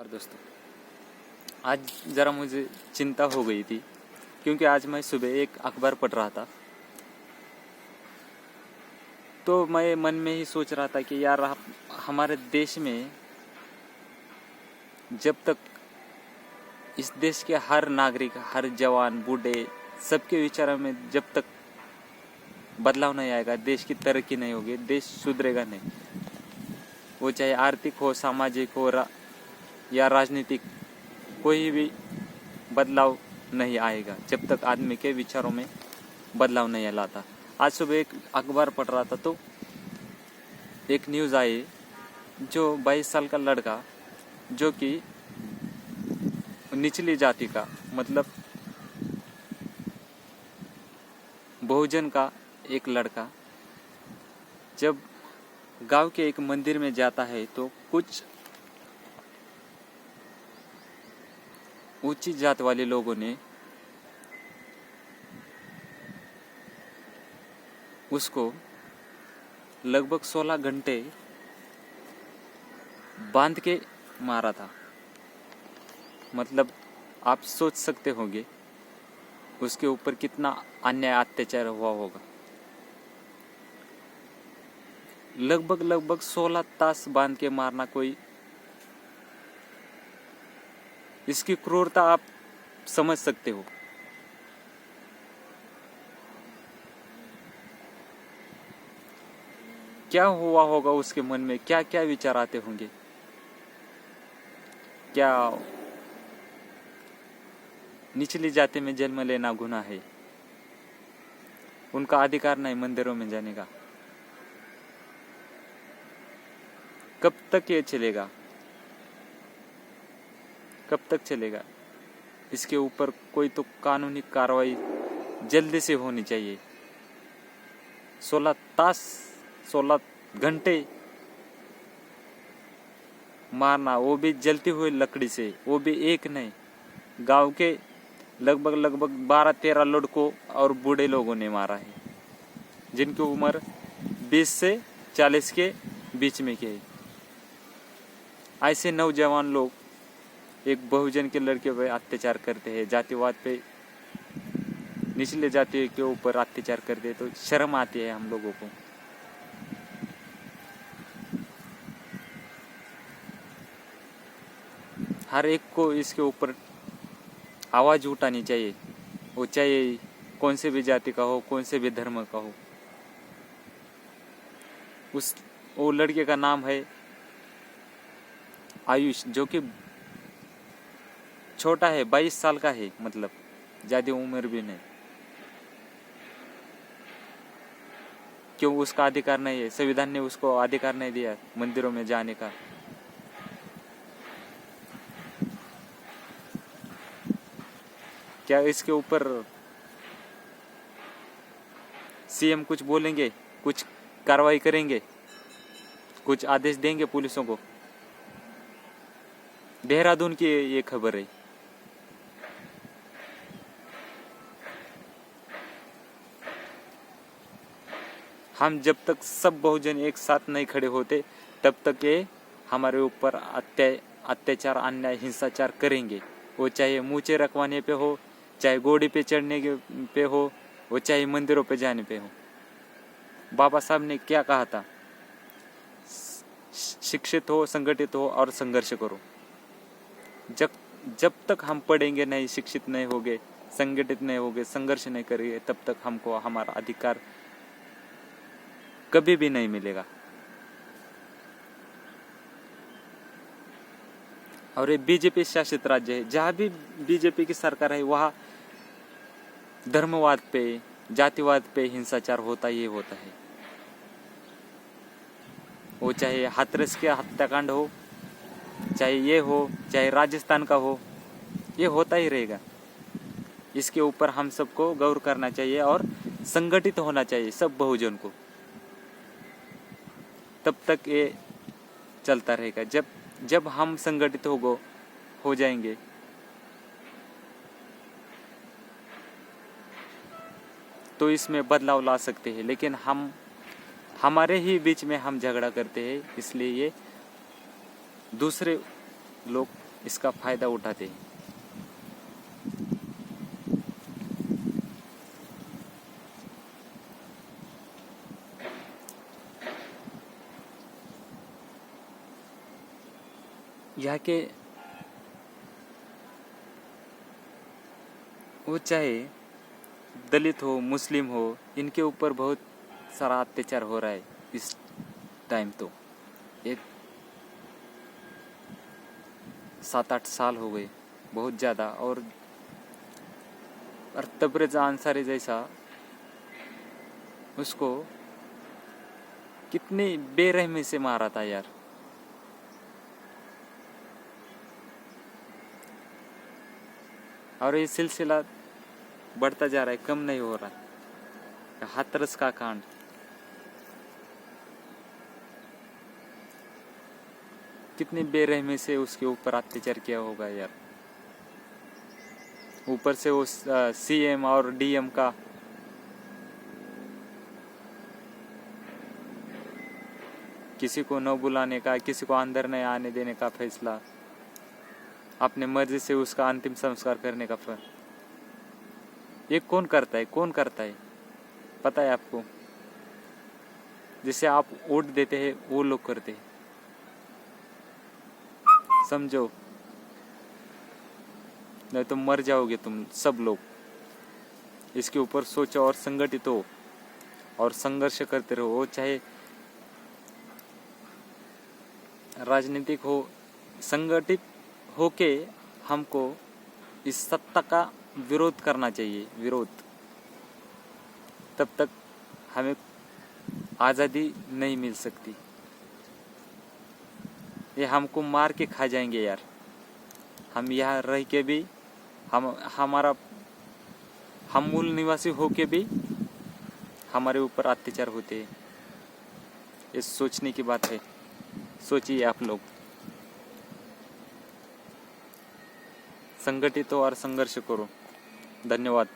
नमस्कार दोस्तों। आज ज़रा मुझे चिंता हो गई थी क्योंकि आज मैं सुबह एक अखबार पढ़ रहा था। तो मैं मन में ही सोच रहा था कि यार हमारे देश में जब तक इस देश के हर नागरिक, हर जवान, बूढ़े, सबके विचारों में जब तक बदलाव नहीं आएगा, देश की तरक्की नहीं होगी, देश सुधरेगा नहीं। वो चाहे आर्थिक हो, सामाजिक हो या राजनीतिक, कोई भी बदलाव नहीं आएगा जब तक आदमी के विचारों में बदलाव नहीं लाता। आज सुबह एक अखबार पढ़ रहा था तो एक न्यूज़ आई जो 22 साल का लड़का, जो कि निचली जाति का, मतलब बहुजन का एक लड़का, जब गांव के एक मंदिर में जाता है तो कुछ ऊंची जात वाले लोगों ने उसको लगभग 16 घंटे बांध के मारा था। मतलब आप सोच सकते होंगे उसके ऊपर कितना अन्याय, अत्याचार हुआ होगा। लगभग 16 तास बांध के मारना, कोई इसकी क्रूरता आप समझ सकते हो। क्या हुआ होगा उसके मन में, क्या क्या विचार आते होंगे। क्या निचली जाति में जन्म लेना गुनाह है? उनका अधिकार नहीं मंदिरों में जाने का। कब तक ये चलेगा? कब तक चलेगा? इसके ऊपर कोई तो कानूनी कार्रवाई जल्दी से होनी चाहिए। 16 घंटे मारना, वो भी जलती हुई लकड़ी से, वो भी एक नहीं, गांव के लगभग 12-13 लड़कों और बूढ़े लोगों ने मारा है, जिनकी उम्र 20 से 40 के बीच में की है। ऐसे नौजवान लोग एक बहुजन के लड़के पे अत्याचार करते हैं, जातिवाद पे, निचले जाति के ऊपर अत्याचार करते हैं, तो शर्म आती है हम लोगों को। हर एक को इसके ऊपर आवाज उठानी चाहिए, वो चाहे कौन से भी जाति का हो, कौन से भी धर्म का हो। वो लड़के का नाम है आयुष, जो कि छोटा है, 22 साल का है, मतलब ज्यादा उम्र भी नहीं। क्यों उसका अधिकार नहीं है? संविधान ने उसको अधिकार नहीं दिया मंदिरों में जाने का। क्या इसके ऊपर सीएम कुछ बोलेंगे, कुछ कार्रवाई करेंगे, कुछ आदेश देंगे पुलिसों को? देहरादून की ये खबर है। हम जब तक सब बहुजन एक साथ नहीं खड़े होते, तब तक ये हमारे ऊपर अत्याचार, अन्याय, हिंसाचार करेंगे। वो चाहे मूछें रखवाने पे हो, चाहे घोड़े पे चढ़ने पे हो, वो चाहे मंदिरों पे जाने पे हो। बाबा साहब ने क्या कहा था? शिक्षित हो, संगठित हो और संघर्ष करो। जब तक हम पढ़ेंगे नहीं, शिक्षित नहीं होंगे, संगठित नहीं होंगे, संघर्ष नहीं करेंगे, तब तक हमको हमारा अधिकार कभी भी नहीं मिलेगा। और ये बीजेपी शासित राज्य है, जहां भी बीजेपी की सरकार है वहां धर्मवाद पे, जातिवाद पे हिंसाचार होता ही होता है। वो चाहे हाथरस के हत्याकांड हो, चाहे ये हो, चाहे राजस्थान का हो, ये होता ही रहेगा। इसके ऊपर हम सबको गौर करना चाहिए और संगठित होना चाहिए सब बहुजन को। तब तक ये चलता रहेगा। जब हम संगठित हो जाएंगे, तो इसमें बदलाव ला सकते हैं। लेकिन हमारे ही बीच में हम झगड़ा करते हैं, इसलिए ये दूसरे लोग इसका फायदा उठाते हैं। यहाँ के वो चाहे दलित हो मुस्लिम हो, इनके ऊपर बहुत सारा अत्याचार हो रहा है इस टाइम। तो ये 7-8 साल हो गए, बहुत ज़्यादा। और तबरेज़ अंसारी जैसा, उसको कितनी बेरहमी से मारा था यार। और ये सिलसिला बढ़ता जा रहा है, कम नहीं हो रहा। हाथरस का कांड, कितनी बेरहमी से उसके ऊपर अत्याचार किया होगा यार। ऊपर से उस सीएम और डीएम का किसी को न बुलाने का, किसी को अंदर नहीं आने देने का फैसला, अपने मर्जी से उसका अंतिम संस्कार करने का ये कौन करता है? कौन करता है पता है आपको? जिसे आप वोट देते हैं वो लोग करते हैं, समझो, नहीं तो मर जाओगे तुम सब लोग। इसके ऊपर सोचो और संगठित हो और संघर्ष करते रहो। वो चाहे राजनीतिक हो, संगठित होके हमको इस सत्ता का विरोध करना चाहिए। विरोध, तब तक हमें आज़ादी नहीं मिल सकती। ये हमको मार के खा जाएंगे यार। हम यहाँ रह के भी, हम मूल निवासी होके भी हमारे ऊपर अत्याचार होते हैं। ये सोचने की बात है। सोचिए आप लोग, संगठित हो और संघर्ष करो। धन्यवाद।